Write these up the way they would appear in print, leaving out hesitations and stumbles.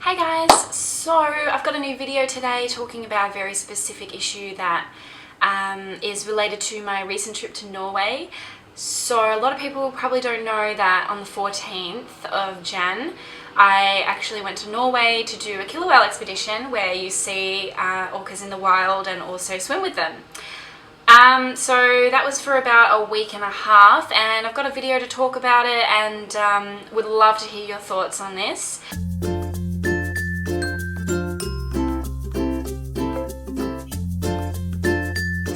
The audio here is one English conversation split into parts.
Hey guys, so I've got a new video today talking about a very specific issue that is related to my recent trip to Norway. So a lot of people probably don't know that on the 14th of Jan I actually went to Norway to do a killer whale expedition where you see orcas in the wild and also swim with them. So that was for about a week and a half, and I've got a video to talk about it and would love to hear your thoughts on this.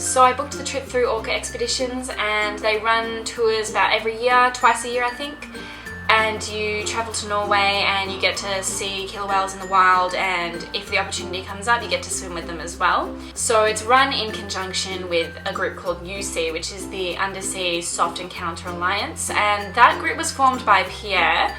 So I booked the trip through Orca Expeditions, and they run tours about every year, twice a year I think, and you travel to Norway and you get to see killer whales in the wild, and if the opportunity comes up you get to swim with them as well. So it's run in conjunction with a group called USEA, which is the Undersea Soft Encounter Alliance, and that group was formed by Pierre,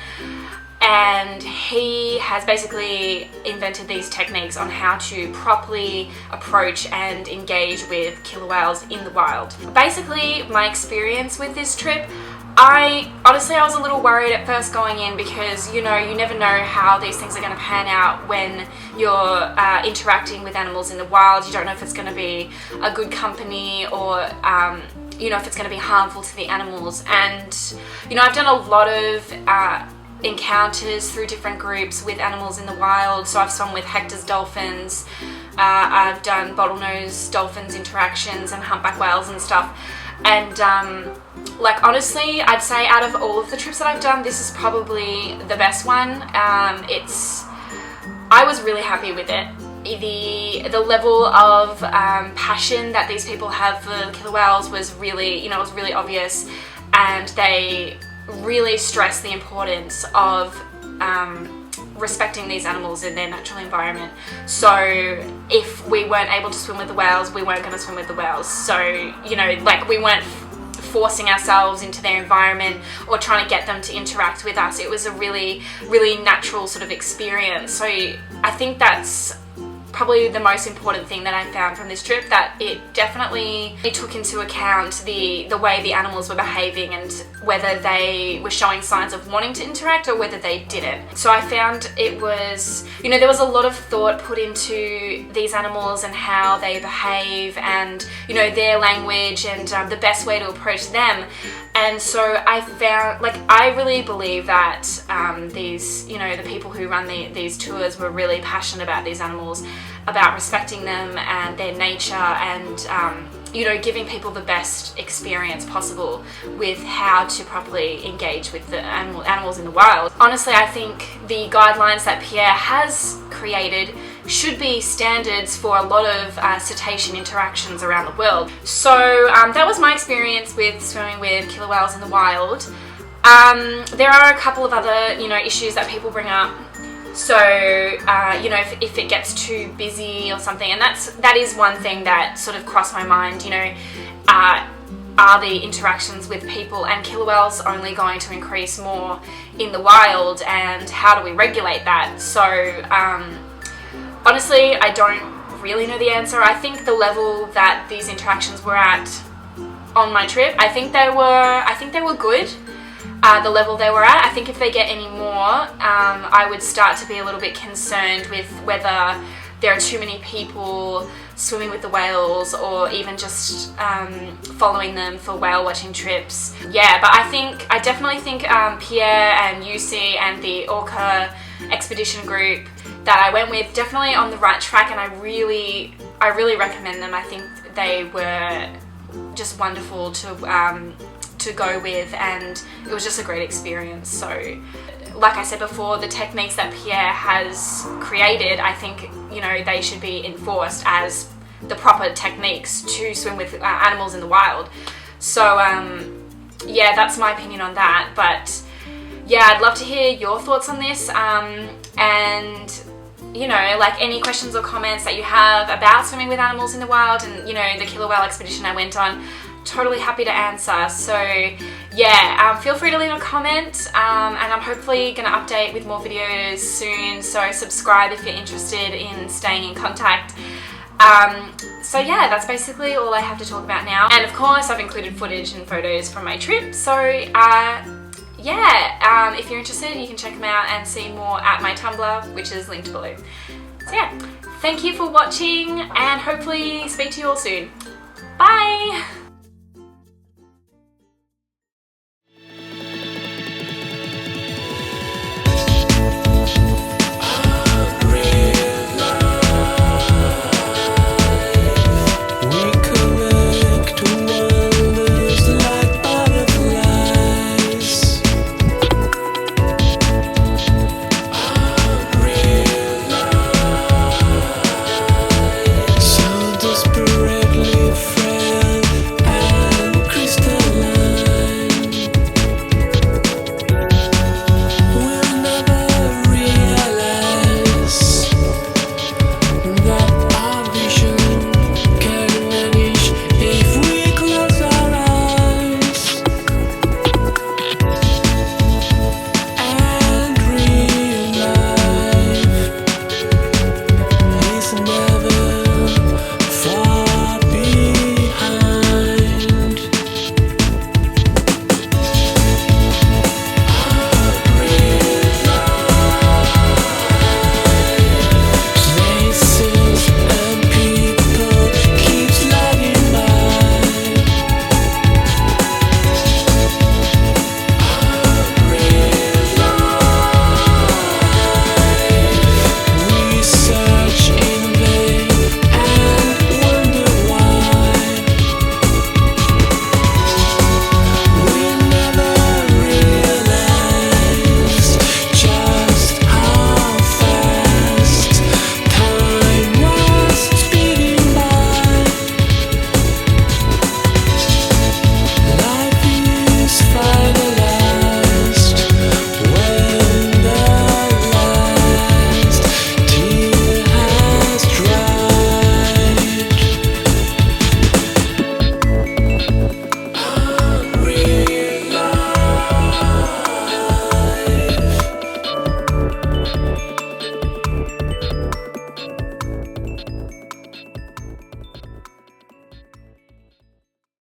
and he has basically invented these techniques on how to properly approach and engage with killer whales in the wild. Basically, my experience with this trip, honestly I was a little worried at first going in because, you know, you never know how these things are going to pan out when you're interacting with animals in the wild. You don't know if it's going to be a good company or you know, if it's going to be harmful to the animals. And you know, I've done a lot of encounters through different groups with animals in the wild. So I've swum with Hector's dolphins, I've done bottlenose dolphins interactions and humpback whales and stuff, and like honestly I'd say out of all of the trips that I've done, this is probably the best one. I was really happy with it. The level of passion that these people have for killer whales was really, you know, it was really obvious, and they really stress the importance of respecting these animals in their natural environment. So if we weren't able to swim with the whales, we weren't going to swim with the whales. So, you know, like we weren't forcing ourselves into their environment or trying to get them to interact with us. It was a really, really natural sort of experience. So I think that's probably the most important thing that I found from this trip, that it definitely took into account the way the animals were behaving and whether they were showing signs of wanting to interact or whether they didn't. So I found it was, you know, there was a lot of thought put into these animals and how they behave and, you know, their language and the best way to approach them. And so I found, like, I really believe that these, you know, the people who run these tours were really passionate about these animals, about respecting them and their nature, and you know, giving people the best experience possible with how to properly engage with the animals in the wild. Honestly, I think the guidelines that Pierre has created should be standards for a lot of cetacean interactions around the world. So that was my experience with swimming with killer whales in the wild. There are a couple of other, you know, issues that people bring up. So, you know, if it gets too busy or something, and that is one thing that sort of crossed my mind, you know, are the interactions with people and killer whales only going to increase more in the wild, and how do we regulate that? So, honestly, I don't really know the answer. I think the level that these interactions were at on my trip, I think they were good. The level they were at. I think if they get any more, I would start to be a little bit concerned with whether there are too many people swimming with the whales or even just following them for whale watching trips. Yeah, but I definitely think Pierre and UC and the Orca expedition group that I went with definitely on the right track, and I really recommend them. I think they were just wonderful to go with, and it was just a great experience. So like I said before, the techniques that Pierre has created, I think, you know, they should be enforced as the proper techniques to swim with animals in the wild. So yeah, that's my opinion on that. But yeah, I'd love to hear your thoughts on this, and you know, like any questions or comments that you have about swimming with animals in the wild and, you know, the killer whale expedition I went on. Totally happy to answer. So yeah, feel free to leave a comment, and I'm hopefully going to update with more videos soon, so subscribe if you're interested in staying in contact. So yeah, that's basically all I have to talk about now, and of course I've included footage and photos from my trip, so yeah, if you're interested, you can check them out and see more at my Tumblr, which is linked below. So yeah, thank you for watching and hopefully speak to you all soon. Bye!